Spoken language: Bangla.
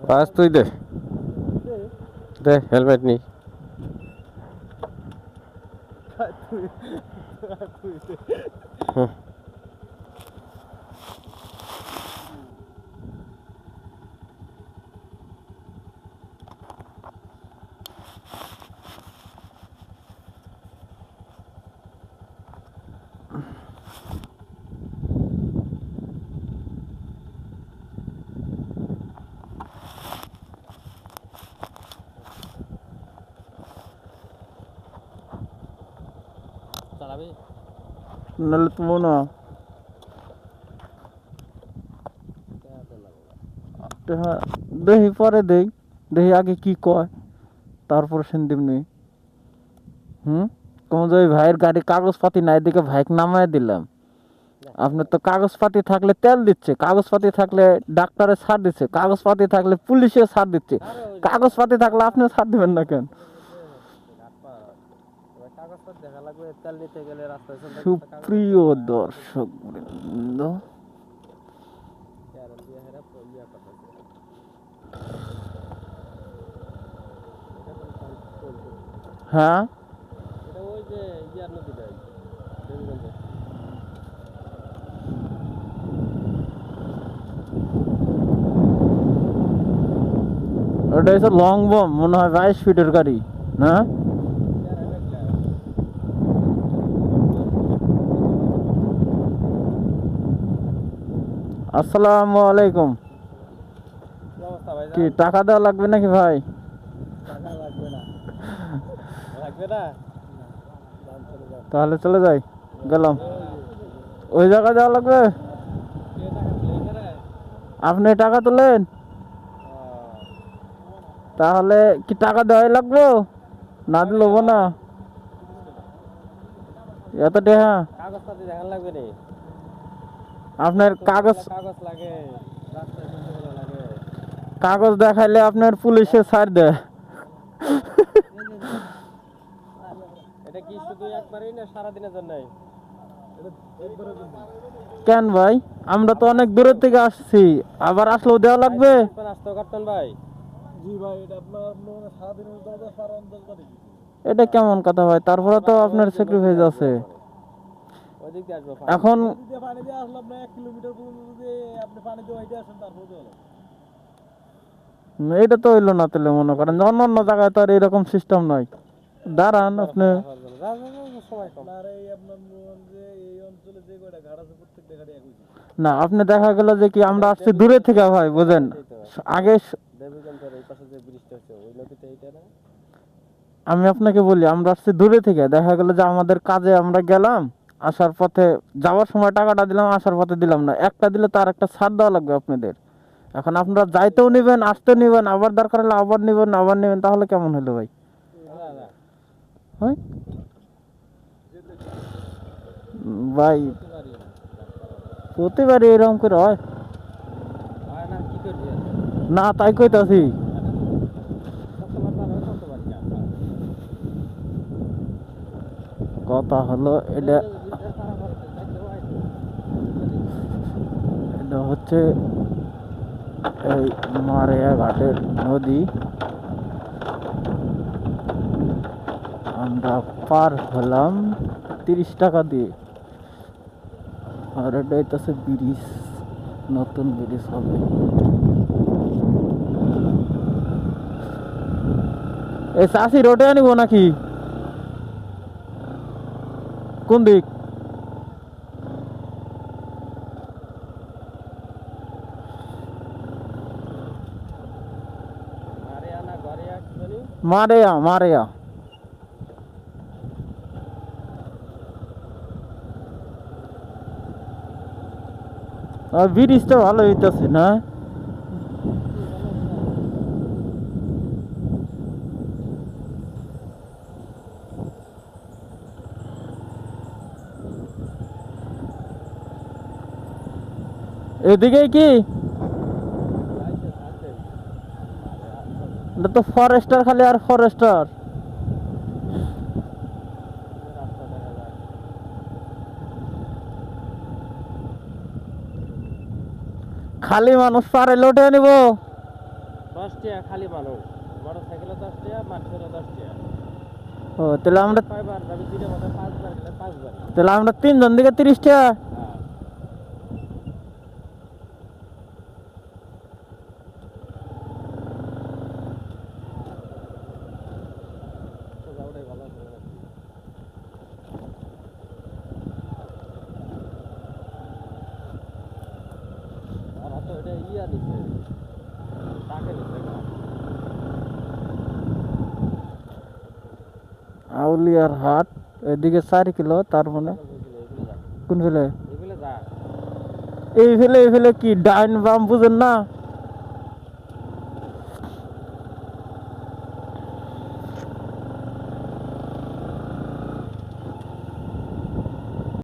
বাস তুই দে দে হেলমেট নি হুম। চালাবি নাহলে তো না দেখি পরে দেই দেখি আগে কি কয় তারপর সেন দিমনি কোন যাই ভাইয়ের গাড়ি কাগজপাতি নাই দিকে ভাইক নামায় দিলাম আপনার তো কাগজপাতি থাকলে তেল দিচ্ছে কাগজপাতি থাকলে ডাক্তারে ছাড় দিচ্ছে কাগজপাতি থাকলে পুলিশে ছাড় দিচ্ছে কাগজপাতি থাকলে আপনি ছাড় দিবেন না কেন কাগজপত্র দেখা লাগবে তেল নিতে গেলে রাস্তায় সুপ্রিয় দর্শক বৃন্দ হ্যাঁ ওই যে ইয়ার নদীটাই দেবীগঞ্জে ওটা হচ্ছে লং বম মনে হয় 22 ফিটের গাড়ি না আসসালামু আলাইকুম কি টাকা দেওয়া লাগবে নাকি ভাই তাহলে চলে যাই গেলাম ওই জায়গায় যাওয়া লাগবে আপনি টাকা তোলেন তাহলে কি টাকা দেওয়াই লাগবে না দিলে হবো না এত টাকা কাগজপাতি দেখান লাগবে রে আপনার কাগজ লাগে কাগজ দেখাইলে আপনার পুলিশে ছাড় দেয় এটা কি শুধু একবারই না সারাদিনের জন্যই কেন ভাই আমরা তো অনেক দূরের থেকে আসছি আবার আসলেও দেওয়া লাগবে আসতে করতেন ভাই জি ভাই এটা আপনার সারাদিনের দাদা সারা অন্তর বাড়ি এটা কেমন কথা ভাই তারপরে তো আপনার স্যাক্রিফাইস আছে ওইদিক দিয়ে আসবো এখন পানি দিয়ে আসলে আপনার 1 কিলোমিটার পর্যন্ত যদি আপনি পানি দিয়ে ওইটা আসেন তারপর হলো এটা তো হইলো না তাহলে মনে করেন অন্য অন্য জায়গায় তো আর এরকম সিস্টেম নাই দাঁড়ান আপনি আর এই আপনার যে এই অঞ্চলে যে কয়টা ঘাট আছে প্রত্যেকটা ঘাটে একই না আপনি দেখা গেল যে কি আমরা আসছি দূরে থেকে ভাই বুঝেন আগে দেবীগঞ্জের এই পাশে যে ব্রিজটা আছে ওই নদীতে এইটা না আমি আপনাকে বলি আমরা আসছি দূরে থেকে দেখা গেল যে আমাদের কাজে আমরা গেলাম আসার পথে যাওয়ার সময় টাকাটা দিলাম আসার পথে দিলাম না একটা দিলে তার একটা ছাড় দেওয়া লাগবে আপনাদের এখন আপনারা যাইতেও নেবেন আসতেও নেবেন আবার দরকার হলে আবার নেবেন তাহলে কেমন হলো ভাই হয় ভাই প্রতিবারই এরকম করে হয় না তাই কইতাছি কথা হলো এটা হচ্ছে এই মারিয়া ঘাটের নদী আমরা পার হলাম 30 টাকা দিয়ে আর এটা হইতেছে ব্রিজ নতুন ব্রিজ হবে এই চাষি রোডে আনিব নাকি কোন দিক মারেয়া আর ব্রিজটা ভালো হইতেছে না এদিকে কি এটা তো ফরেস্টার খালি আর ফরেস্টার খালি মানুষ পারে লোটে নিব টাকা খালি মানুষ, মোটর সাইকেলে 10 টাকা, মানুষেরও 10 টাকা। ও তাহলে আমরা 6 বার যাবে, 3 মাথায় 5 বার গেলে 5 বার। তাহলে আমরা তিনজন দিকে 30 টাকা। হ্যাঁ। তো যাওয়াটাই ভালো হবে নাকি? আর তো এটা ইয়া দিছে, টাকা দিছে না। আউলিয়ার হাট এদিকে 4 কিলো, তার মানে কোন ফেলে এগুলো যা এই ফেলে কি ডাইন বাম বুঝেন না?